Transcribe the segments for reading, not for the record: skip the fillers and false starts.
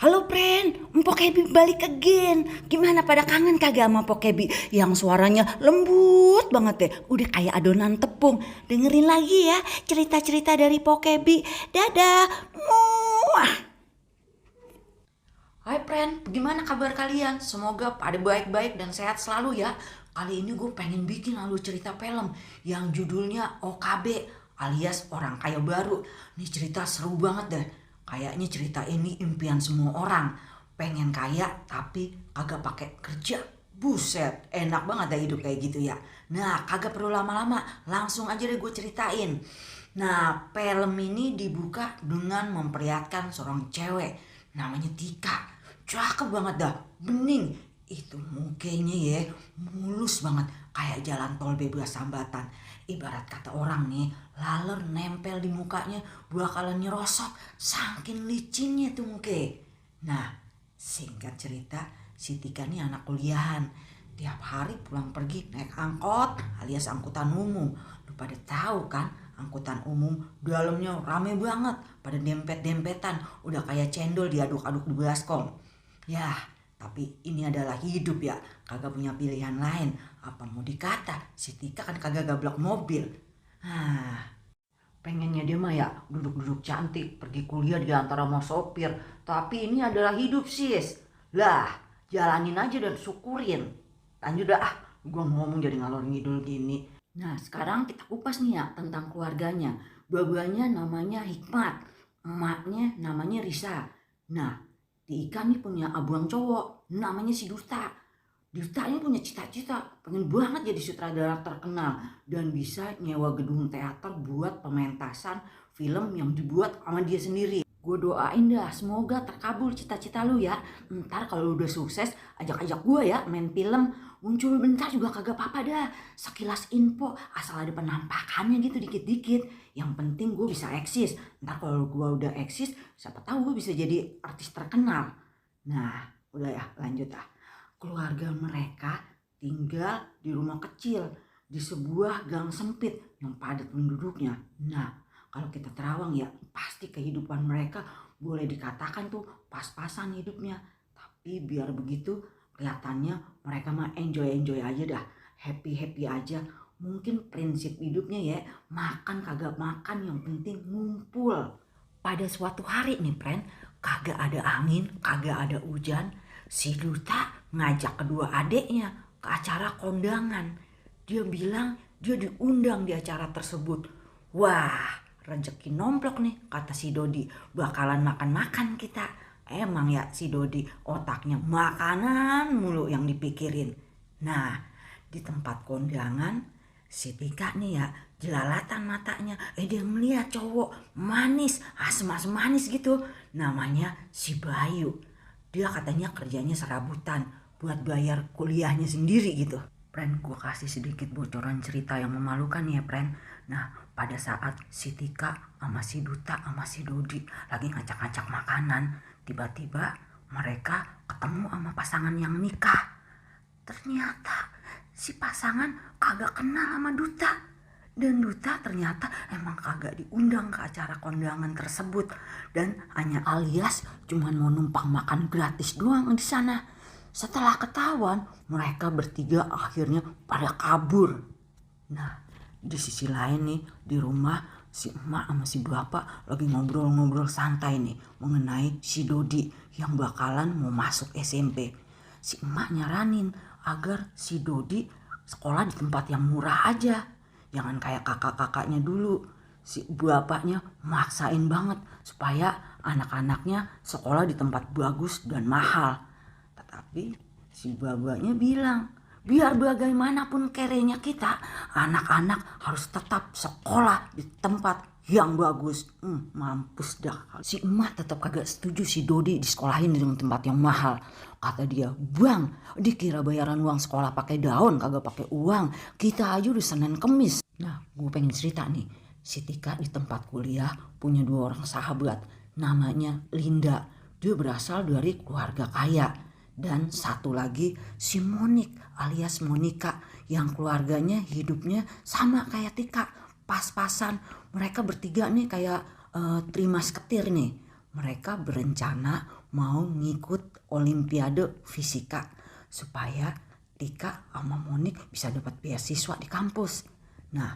Halo friend, Mpok Ebi balik again. Gimana pada kangen kagak sama Mpok Ebi yang suaranya lembut banget deh. Udah kayak adonan tepung. Dengerin lagi ya cerita-cerita dari Mpok Ebi. Dadah. Muah. Hai friend, bagaimana kabar kalian? Semoga pada baik-baik dan sehat selalu ya. Kali ini gue pengen bikin lalu cerita film yang judulnya OKB alias Orang Kaya Baru. Ini cerita seru banget deh. Kayaknya cerita ini impian semua orang. Pengen kaya tapi kagak pakai kerja. Buset, enak banget dah hidup kayak gitu ya. Nah, kagak perlu lama-lama, langsung aja deh gue ceritain. Nah, film ini dibuka dengan memperlihatkan seorang cewek namanya Tika. Cakep banget dah, bening. Itu mukanya ya, mulus banget kayak jalan tol bebas hambatan. Ibarat kata orang nih, laler nempel di mukanya bakalan nyerosok saking licinnya tuh muka. Nah, singkat cerita, si Tika nih anak kuliahan. Tiap hari pulang pergi naik angkot alias angkutan umum. Lu pada tahu kan, angkutan umum dalamnya rame banget, pada dempet-dempetan, udah kayak cendol diaduk-aduk di baskom. Ya, tapi ini adalah hidup ya, kagak punya pilihan lain. Apa mau dikata, si Tika kan kagak gablok mobil. Nah, pengennya dia mah ya duduk-duduk cantik, pergi kuliah di antara sama sopir. Tapi ini adalah hidup sis. Lah, jalanin aja dan syukurin. Lanjut dah, gua ngomong jadi ngalor ngidul gini. Nah, sekarang kita kupas nih ya tentang keluarganya. Dua-duanya namanya Hikmat, emaknya namanya Risa. Nah, Tika nih punya abang cowok, namanya si Duta. Duta ini punya cita-cita, pengen banget jadi sutradara terkenal dan bisa nyewa gedung teater buat pementasan film yang dibuat sama dia sendiri. Gue doain dah, semoga terkabul cita-cita lu ya. Ntar kalau udah sukses, ajak-ajak gue ya main film. Muncul bentar juga kagak apa-apa dah. Sekilas info, asal ada penampakannya gitu dikit-dikit. Yang penting gue bisa eksis. Ntar kalau gue udah eksis, siapa tahu gue bisa jadi artis terkenal. Nah, udah ya, lanjut ah. Keluarga mereka tinggal di rumah kecil, di sebuah gang sempit yang padat penduduknya. Nah, kalau kita terawang ya, pasti kehidupan mereka boleh dikatakan tuh pas-pasan hidupnya. Tapi biar begitu, kelihatannya mereka mah enjoy-enjoy aja dah, happy-happy aja. Mungkin prinsip hidupnya ya, makan kagak makan yang penting ngumpul. Pada suatu hari nih friend, kagak ada angin, kagak ada hujan. Si Duta ngajak kedua adeknya ke acara kondangan. Dia bilang dia diundang di acara tersebut. Wah, rezeki nomplok nih kata si Dodi. Bakalan makan-makan kita. Emang ya si Dodi otaknya makanan mulu yang dipikirin. Nah, di tempat kondangan si Tika nih ya jelalatan matanya. Dia melihat cowok manis, asem-asem manis gitu. Namanya si Bayu. Dia katanya kerjanya serabutan buat bayar kuliahnya sendiri gitu. Friend, gue kasih sedikit bocoran cerita yang memalukan ya friend. Nah, pada saat si Tika sama si Duta sama si Dodi lagi ngacak-ngacak makanan, tiba-tiba mereka ketemu sama pasangan yang nikah. Ternyata si pasangan kagak kenal sama Duta. Dan Duta ternyata emang kagak diundang ke acara kondangan tersebut dan hanya alias cuman mau numpang makan gratis doang di sana. Setelah ketahuan, mereka bertiga akhirnya pada kabur. Nah, di sisi lain nih di rumah si emak sama si bapak lagi ngobrol-ngobrol santai nih mengenai si Dodi yang bakalan mau masuk SMP. Si emak nyaranin agar si Dodi sekolah di tempat yang murah aja. Jangan kayak kakak-kakaknya dulu. Si bapaknya maksain banget supaya anak-anaknya sekolah di tempat bagus dan mahal. Tetapi si bapaknya bilang, biar bagaimanapun kerenya kita, anak-anak harus tetap sekolah di tempat yang bagus. Mampus dah. Si emak tetap kagak setuju si Dodi disekolahin di tempat yang mahal. Kata dia, bang, dikira bayaran uang sekolah pakai daun, kagak pakai uang. Kita aja udah Senin Kemis. Nah, gue pengen cerita nih. Si Tika di tempat kuliah punya dua orang sahabat. Namanya Linda. Dia berasal dari keluarga kaya. Dan satu lagi si Monik alias Monika yang keluarganya hidupnya sama kayak Tika. Pas-pasan. Mereka bertiga nih kayak 3 musketeer nih. mereka berencana mau ngikut Olimpiade Fisika supaya Tika sama Monik bisa dapat beasiswa di kampus. Nah,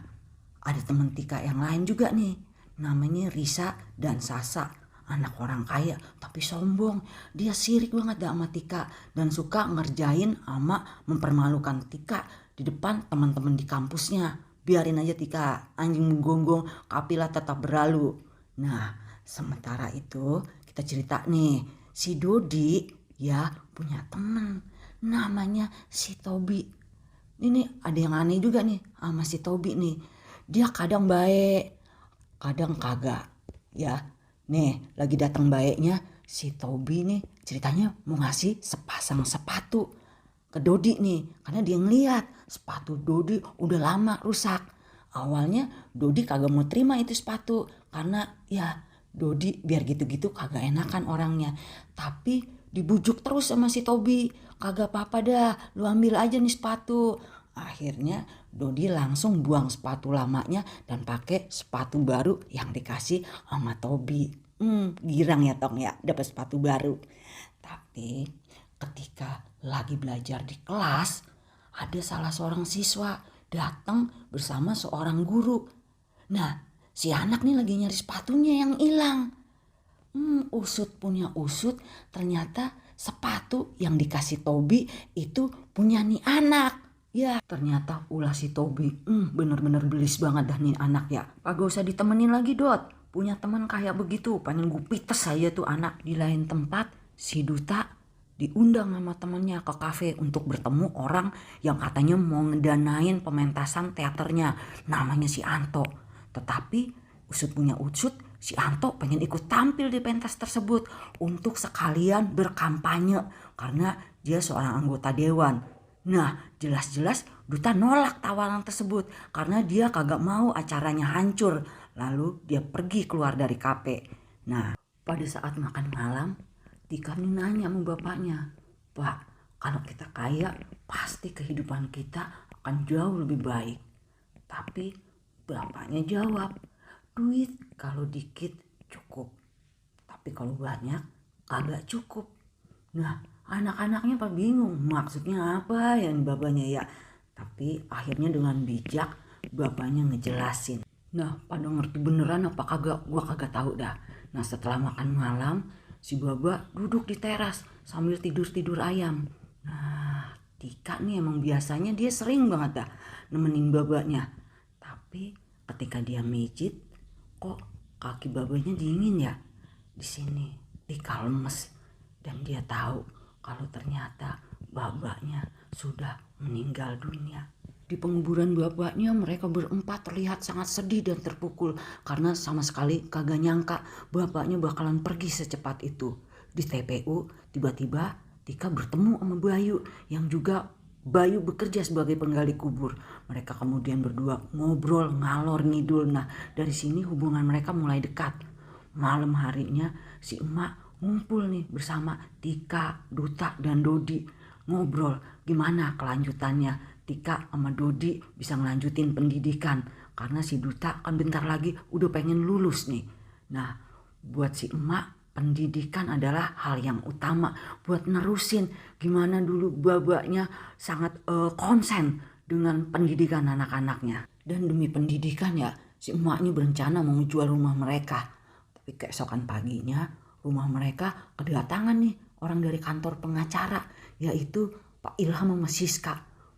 ada teman Tika yang lain juga nih, namanya Risa dan Sasa. Anak orang kaya tapi sombong. Dia sirik banget dah sama Tika dan suka ngerjain sama mempermalukan Tika di depan teman-teman di kampusnya. Biarin aja Tika, anjing menggonggong, kapilah tetap berlalu. Nah, sementara itu kita cerita nih, si Dodi ya punya temen namanya si Tobi. Ini ada yang aneh juga nih sama si Tobi nih. Dia kadang baik, kadang kagak ya. Nih lagi datang baiknya si Tobi nih ceritanya mau ngasih sepasang sepatu ke Dodi nih. Karena dia ngeliat sepatu Dodi udah lama rusak. Awalnya Dodi kagak mau terima itu sepatu. Karena ya Dodi biar gitu-gitu kagak enakan orangnya. Tapi dibujuk terus sama si Tobi. Kagak apa-apa dah, lu ambil aja nih sepatu. Akhirnya Dodi langsung buang sepatu lamanya dan pakai sepatu baru yang dikasih sama Tobi. Girang ya Tong ya, dapat sepatu baru. Tapi ketika lagi belajar di kelas, ada salah seorang siswa datang bersama seorang guru. Nah, si anak nih lagi nyari sepatunya yang hilang. Usut punya usut, ternyata sepatu yang dikasih Tobi itu punya nih anak. Ya ternyata ulah si Tobi bener-bener belis banget dah nih anak ya. Kagak usah ditemenin lagi Dot. Punya teman kayak begitu pengen gue pites aja tuh anak. Di lain tempat si Duta diundang sama temennya ke kafe untuk bertemu orang yang katanya mau ngedanain pementasan teaternya. Namanya si Anto. Tetapi usut punya usut, si Anto pengen ikut tampil di pentas tersebut untuk sekalian berkampanye karena dia seorang anggota dewan. Nah, jelas-jelas Duta nolak tawaran tersebut karena dia kagak mau acaranya hancur. Lalu dia pergi keluar dari kafe. Nah, pada saat makan malam, Tika nih nanya sama bapaknya, "Pak, kalau kita kaya, pasti kehidupan kita akan jauh lebih baik." Tapi bapaknya jawab, "Duit kalau dikit cukup, tapi kalau banyak kagak cukup." Nah, anak-anaknya pada bingung maksudnya apa ya bapaknya ya. Tapi akhirnya dengan bijak bapaknya ngejelasin. Nah, pada ngerti beneran apa kagak gua kagak tahu dah. Nah, setelah makan malam si Baba duduk di teras sambil tidur-tidur ayam. Nah, Tika nih emang biasanya dia sering banget dah nemenin babanya. Tapi ketika dia mijit, kok kaki babanya dingin ya? Di sini Tika lemes dan dia tahu kalau ternyata bapaknya sudah meninggal dunia. Di penguburan bapaknya mereka berempat terlihat sangat sedih dan terpukul karena sama sekali kagak nyangka bapaknya bakalan pergi secepat itu. Di TPU tiba-tiba Tika bertemu sama Bayu yang juga Bayu bekerja sebagai penggali kubur. Mereka kemudian berdua ngobrol ngalor ngidul. Nah, dari sini hubungan mereka mulai dekat. Malam harinya si emak ngumpul nih bersama Tika, Duta, dan Dodi. Ngobrol gimana kelanjutannya. Tika sama Dodi bisa ngelanjutin pendidikan. Karena si Duta kan bentar lagi udah pengen lulus nih. Nah, buat si emak pendidikan adalah hal yang utama. Buat nerusin gimana dulu babanya sangat konsen dengan pendidikan anak-anaknya. Dan demi pendidikan ya si emaknya berencana mau menjual rumah mereka. Tapi keesokan paginya rumah mereka kedatangan nih orang dari kantor pengacara, yaitu Pak Ilham sama Siska.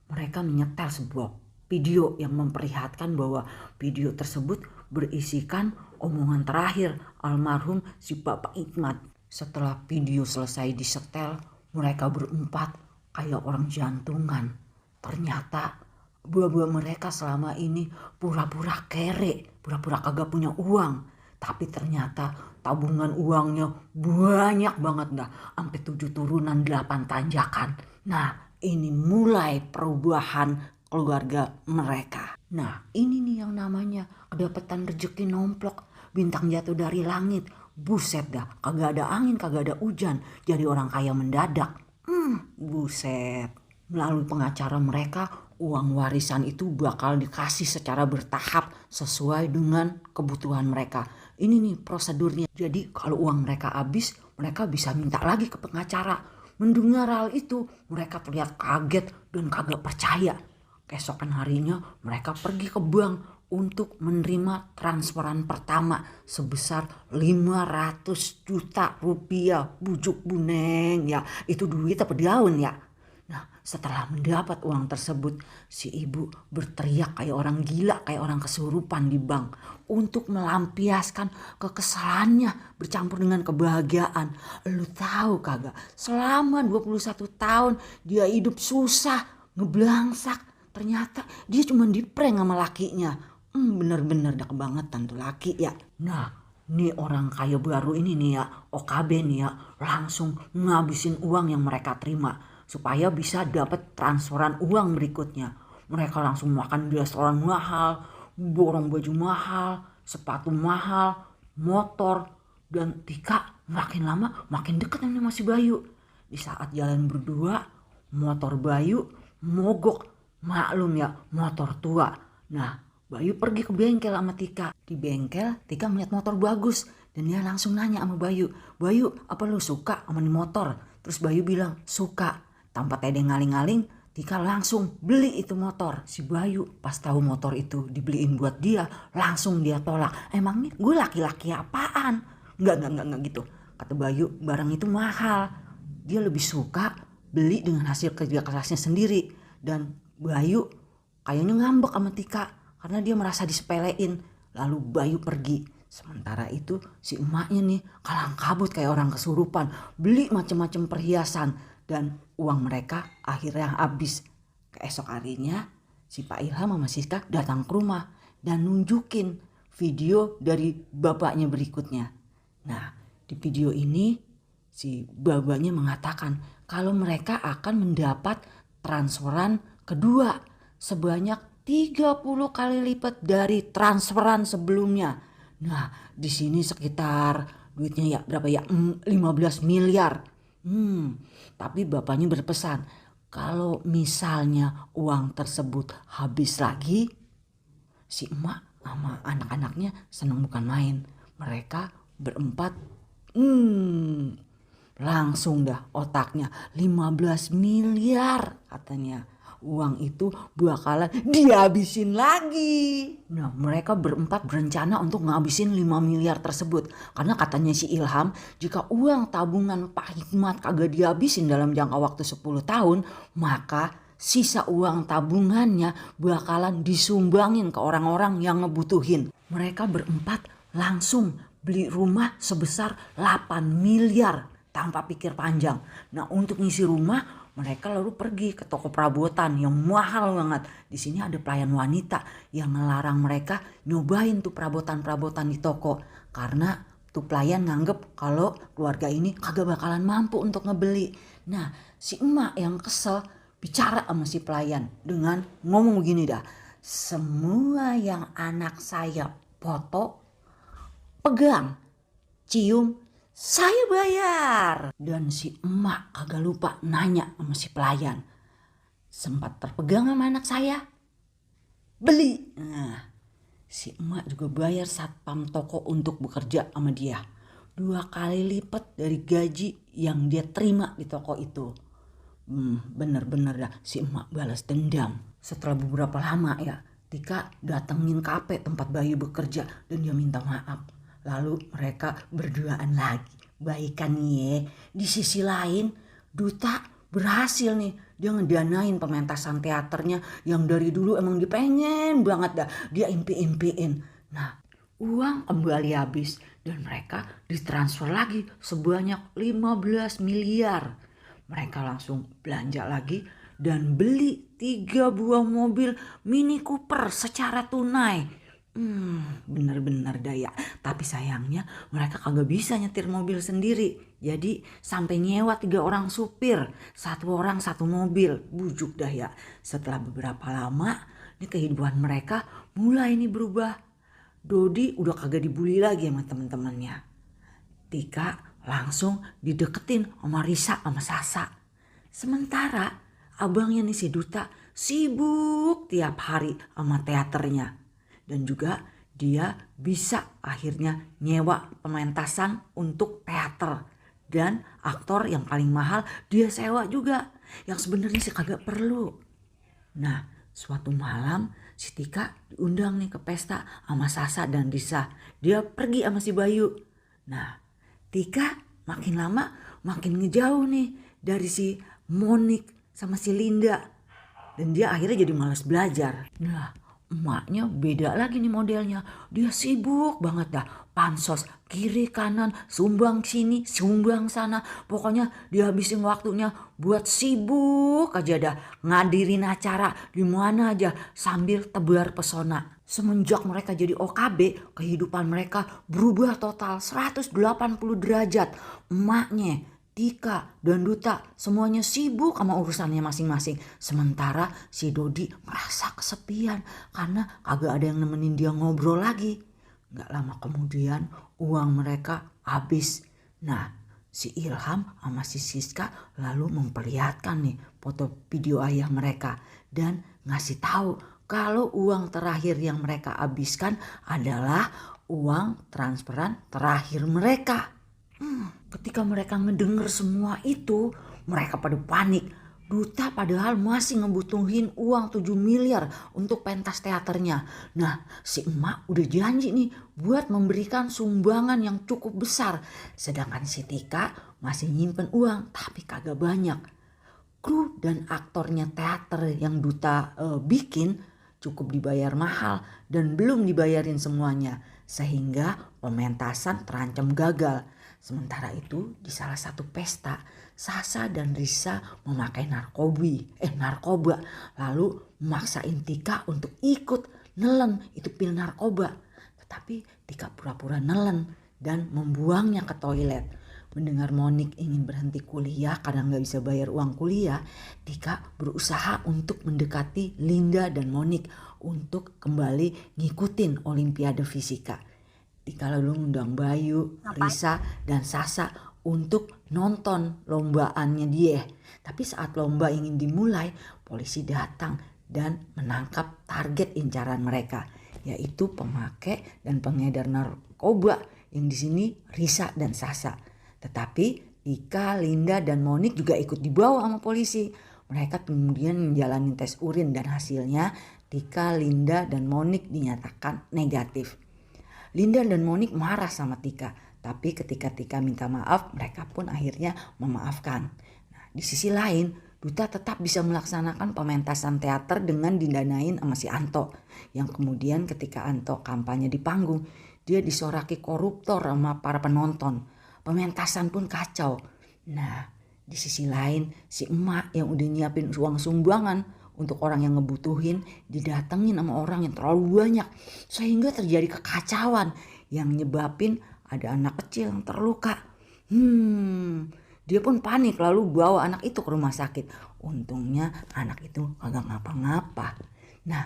Mereka menyetel sebuah video yang memperlihatkan bahwa video tersebut berisikan omongan terakhir almarhum si Bapak Hikmat. Setelah video selesai disetel, mereka berempat kayak orang jantungan. Ternyata buah-buah mereka selama ini pura-pura kere, pura-pura kagak punya uang. Tapi ternyata tabungan uangnya banyak banget dah. Sampai 7 turunan 8 tanjakan. Nah, ini mulai perubahan keluarga mereka. Nah, ini nih yang namanya kedapatan rezeki nomplok. Bintang jatuh dari langit. Buset dah, kagak ada angin, kagak ada hujan. Jadi orang kaya mendadak. Buset. Melalui pengacara mereka, uang warisan itu bakal dikasih secara bertahap sesuai dengan kebutuhan mereka. ini nih prosedurnya. Jadi kalau uang mereka habis, mereka bisa minta lagi ke pengacara. Mendengar hal itu, mereka terlihat kaget dan kagak percaya. Keesokan harinya mereka pergi ke bank untuk menerima transferan pertama sebesar 500 juta rupiah. Bujuk buneng ya, itu duit apa daun ya? Nah, setelah mendapat uang tersebut, si ibu berteriak kayak orang gila, kayak orang kesurupan di bank untuk melampiaskan kekesalannya bercampur dengan kebahagiaan. Lu tahu kagak, selama 21 tahun dia hidup susah, ngeblangsak. Ternyata dia cuma diprank sama lakinya. Bener-bener dah kebangetan tuh laki ya. Nah, nih orang kaya baru ini nih ya, OKB nih ya, langsung ngabisin uang yang mereka terima supaya bisa dapat transferan uang berikutnya. Mereka langsung makan di restoran mahal, borong baju mahal, sepatu mahal, motor. Dan Tika makin lama makin deket sama si Bayu. Di saat jalan berdua, motor Bayu mogok. Maklum ya, motor tua. Nah, Bayu pergi ke bengkel sama Tika. Di bengkel, Tika melihat motor bagus. Dan dia langsung nanya sama Bayu, Bayu, apa lu suka sama nih motor? Terus Bayu bilang, suka. Tanpa tedeng ngaling-ngaling, Tika langsung beli itu motor. Si Bayu pas tahu motor itu dibeliin buat dia, langsung dia tolak. Emangnya gue laki-laki apaan? Enggak gitu. Kata Bayu, barang itu mahal. Dia lebih suka beli dengan hasil kerja kerasnya sendiri. Dan Bayu kayaknya ngambek sama Tika karena dia merasa disepelein. Lalu Bayu pergi. Sementara itu si emaknya nih kalang kabut kayak orang kesurupan. Beli macam-macam perhiasan. Dan uang mereka akhirnya habis. Keesok harinya si Pak Ilham sama Siska datang ke rumah dan nunjukin video dari bapaknya berikutnya. Nah, di video ini si bapaknya mengatakan kalau mereka akan mendapat transferan kedua sebanyak 30 kali lipat dari transferan sebelumnya. Nah, di sini sekitar duitnya ya berapa ya? 15 miliar. Tapi bapaknya berpesan kalau misalnya uang tersebut habis lagi, si emak sama anak-anaknya seneng bukan main. Mereka berempat langsung dah otaknya 15 miliar katanya. Uang itu bakalan dihabisin lagi. Nah, mereka berempat berencana untuk ngabisin 5 miliar tersebut. Karena katanya si Ilham, jika uang tabungan Pak Hikmat kagak dihabisin dalam jangka waktu 10 tahun, maka sisa uang tabungannya bakalan disumbangin ke orang-orang yang ngebutuhin. Mereka berempat langsung beli rumah sebesar 8 miliar tanpa pikir panjang. Nah, untuk ngisi rumah mereka lalu pergi ke toko perabotan yang mahal banget. Di sini ada pelayan wanita yang ngelarang mereka nyobain tuh perabotan-perabotan di toko. Karena tuh pelayan nganggep kalau keluarga ini kagak bakalan mampu untuk ngebeli. Nah, si emak yang kesel bicara sama si pelayan dengan ngomong begini dah. Semua yang anak saya foto, pegang, cium, saya bayar. Dan si emak kagak lupa nanya sama si pelayan, sempat terpegang sama anak saya? Beli. Nah, si emak juga bayar satpam toko untuk bekerja sama dia 2 kali lipat dari gaji yang dia terima di toko itu. Bener-bener dah si emak balas dendam. Setelah beberapa lama ya, Tika datengin kafe tempat Bayu bekerja dan dia minta maaf. Lalu mereka berduaan lagi. Baikan nih. Di sisi lain, Duta berhasil nih. Dia ngedanain pementasan teaternya yang dari dulu emang dipengen banget dah. Dia impi-impiin. Nah, uang kembali habis dan mereka ditransfer lagi sebanyak 15 miliar. Mereka langsung belanja lagi dan beli 3 buah mobil Mini Cooper secara tunai. Bener-bener daya. Tapi sayangnya mereka kagak bisa nyetir mobil sendiri. Jadi sampai nyewa 3 orang supir. 1 orang 1 mobil. Bujuk dah ya. Setelah beberapa lama nih kehidupan mereka mulai nih berubah. Dodi udah kagak dibully lagi sama temen-temennya. Tika langsung dideketin sama Risa sama Sasa. Sementara abangnya nih si Duta sibuk tiap hari sama teaternya. Dan juga dia bisa akhirnya nyewa pementasan untuk teater. Dan aktor yang paling mahal dia sewa juga, yang sebenarnya sih kagak perlu. Nah, suatu malam si Tika diundang nih ke pesta sama Sasa dan Risa. Dia pergi sama si Bayu. Nah, Tika makin lama makin ngejauh nih dari si Monik sama si Linda. Dan dia akhirnya jadi malas belajar. Nah, emaknya beda lagi nih modelnya. Dia sibuk banget dah. Pansos kiri kanan, sumbang sini, sumbang sana. Pokoknya dia habisin waktunya buat sibuk aja dah. Ngadirin acara di mana aja sambil tebar pesona. Semenjak mereka jadi OKB, kehidupan mereka berubah total 180 derajat. Emaknya, Tika dan Duta semuanya sibuk sama urusannya masing-masing. Sementara si Dodi merasa kesepian karena kagak ada yang nemenin dia ngobrol lagi. Gak lama kemudian uang mereka habis. Nah, si Ilham sama si Siska lalu memperlihatkan nih foto video ayah mereka dan ngasih tahu kalau uang terakhir yang mereka habiskan adalah uang transferan terakhir mereka. Ketika mereka ngedenger semua itu, mereka pada panik. Duta padahal masih ngebutuhin uang 7 miliar untuk pentas teaternya. Nah, si emak udah janji nih buat memberikan sumbangan yang cukup besar. Sedangkan si Tika masih nyimpen uang tapi kagak banyak. Kru dan aktornya teater yang Duta bikin cukup dibayar mahal dan belum dibayarin semuanya. Sehingga pementasan terancam gagal. Sementara itu di salah satu pesta Sasa dan Risa memakai narkoba lalu memaksain Tika untuk ikut nelen itu pil narkoba. Tetapi Tika pura-pura nelen dan membuangnya ke toilet. Mendengar Monik ingin berhenti kuliah karena gak bisa bayar uang kuliah, Tika berusaha untuk mendekati Linda dan Monik untuk kembali ngikutin Olimpiade Fisika. Tika lalu ngundang Bayu, Risa, dan Sasa untuk nonton lombaannya dia. Tapi saat lomba ingin dimulai, polisi datang dan menangkap target incaran mereka, yaitu pemakai dan pengedar narkoba yang di sini Risa dan Sasa. Tetapi Tika, Linda, dan Monik juga ikut dibawa sama polisi. Mereka kemudian menjalani tes urin dan hasilnya Tika, Linda, dan Monik dinyatakan negatif. Linda dan Monik marah sama Tika, tapi ketika Tika minta maaf, mereka pun akhirnya memaafkan. Nah, di sisi lain, Duta tetap bisa melaksanakan pementasan teater dengan didanain sama si Anto. Yang kemudian ketika Anto kampanye di panggung, dia disoraki koruptor sama para penonton. Pementasan pun kacau. Nah, di sisi lain, si emak yang udah nyiapin uang sumbangan untuk orang yang ngebutuhin didatengin sama orang yang terlalu banyak. Sehingga terjadi kekacauan yang nyebabin ada anak kecil yang terluka. Dia pun panik lalu bawa anak itu ke rumah sakit. Untungnya anak itu kagak ngapa-ngapa. Nah,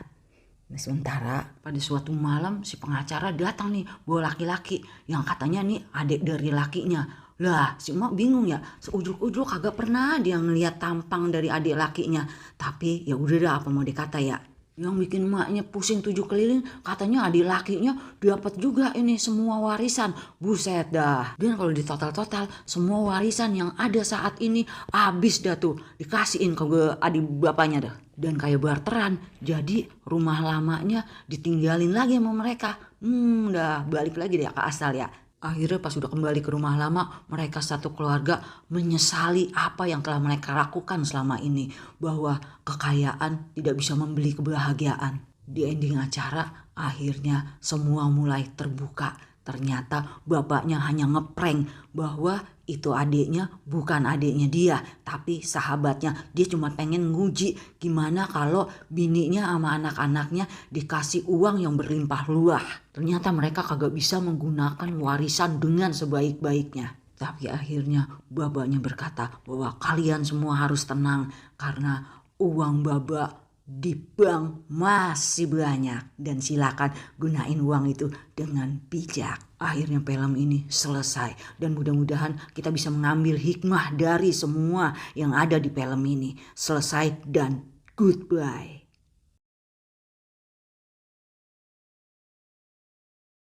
sementara pada suatu malam si pengacara datang nih bawa laki-laki yang katanya nih adik dari lakinya. Lah si emak bingung ya, seujuk-ujuk kagak pernah dia ngeliat tampang dari adik lakinya. Tapi ya udah dah apa mau dikata ya. Yang bikin emaknya pusing 7 keliling katanya adik lakinya dapat juga ini semua warisan. Buset dah. Dan kalau di total-total semua warisan yang ada saat ini habis dah tuh. Dikasihin ke adik bapaknya dah. Dan kayak barteran. Jadi rumah lamanya ditinggalin lagi sama mereka. Udah balik lagi deh ke asal ya. Akhirnya pas udah kembali ke rumah lama, mereka satu keluarga menyesali apa yang telah mereka lakukan selama ini. Bahwa kekayaan tidak bisa membeli kebahagiaan. Di ending acara, akhirnya semua mulai terbuka. Ternyata bapaknya hanya ngeprank bahwa itu adiknya bukan adiknya dia, tapi sahabatnya. Dia cuma pengen nguji gimana kalau bininya sama anak-anaknya dikasih uang yang berlimpah ruah. Ternyata mereka kagak bisa menggunakan warisan dengan sebaik-baiknya. Tapi akhirnya bapaknya berkata bahwa kalian semua harus tenang karena uang babak di bank masih banyak dan silakan gunain uang itu dengan bijak. Akhirnya film ini selesai dan mudah-mudahan kita bisa mengambil hikmah dari semua yang ada di film ini. Selesai dan goodbye.